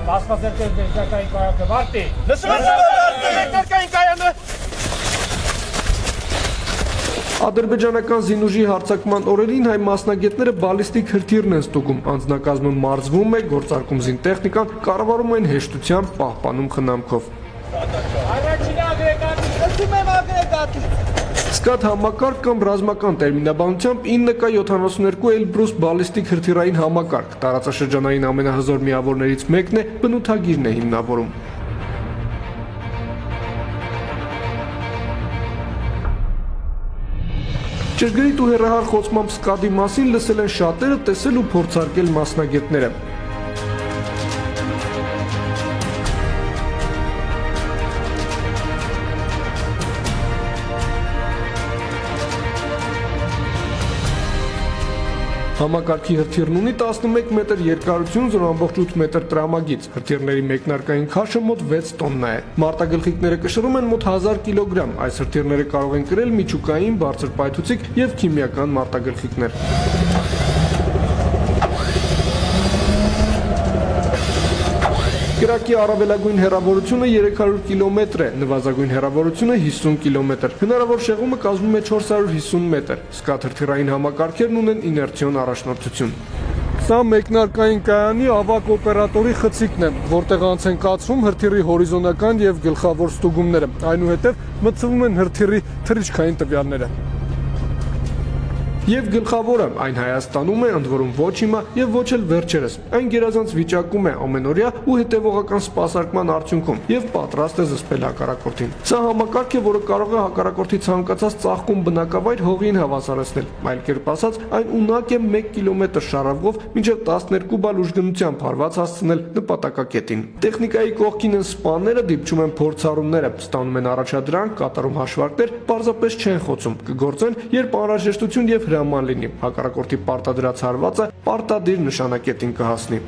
Մասնազերկել ներկային կայանը վարտի։ Ներկային կայանը։ Ադրբեջանական զինուժի հարձակման օրերին հայ մասնագետները բալիստիկ հրթիռն են ստուգում, անձնակազմը մարզվում է, գործարկում զինտեխնիկան, կառավարում են հեշտությամբ, պահպանում խնամքով։ Սկադ համակարգ կամ ռազմական տերմինաբանությամբ 9K72 Էլբրուս բալիստիկ հրթիռային համակարգ, տարածաշրջանային ամենահզոր միավորներից մեկն է, բնութագիրն է հիմնավորում։ Ճշգրիտ ու հեռահար խոցմամբ Սկադի մասին լսել են շատերը, տեսել ու փորձարկել մասնագետները։ Համակարգի հրթիռն ունի 11 մետր երկարություն, 0.8 մետր տրամագիծ։ Հրթիռների մեկնարկային քաշը մոտ 6 տոննա է։ Մարտագլխիկները կշռում են մոտ 1000 կիլոգրամ։ Այս հրթիռները կարող են կրել միջուկային, բարձր պայթուցիկ եւ քիմիական մարտագլխիկներ։ Կրակի առավելագույն հեռավորությունը 300 կիլոմետր է, նվազագույն հեռավորությունը 50 կիլոմետր։ Հնարավոր շեղումը կազմում է 450 մետր։ Սկադ հրթիռային համակարգերն ունեն իներցիոն առաջնորդություն։ Սա մեկնարկային կայանի ավագ օպերատորի խցիկն է, որտեղ անց են կացվում հրթիռի հորիզոնական եւ գլխավոր ստուգումները։ Այնուհետեւ մտցվում են հրթիռի թռիչքային տվյալները։ Եվ գլխավորը այն Հայաստանում է, ընդ որում ոչ հիմա եւ ոչ էլ վերջերս։ Այն գերազանց վիճակում է ամենօրյա ու հետեւողական սպասարկման արդյունքում եւ պատրաստ է զսպել հակառակորդին։ Սա համակարգ է, որը կարող է հակառակորդի ցանկացած ծաղկում բնակավայր հողին հավասարեցնել։ Այլ կերպ ասած, այն ունակ է 1 կիլոմետր շարավով մինչեւ 12 բալ ուժգնությամբ հարված հասցնել նպատակակետին։ Տեխնիկայի կողքին են սպաները, դիպչում են փորձառումները, ստանում են առաջադրանք, կատարում հաշվարկներ, պարզապես չեն խոցում, կգործեն, երբ անհրաժեշտություն եւ հրաման լինի, հակառակորդի պարտադրած հարվածը պարտադիր նշանակետին կհասնի։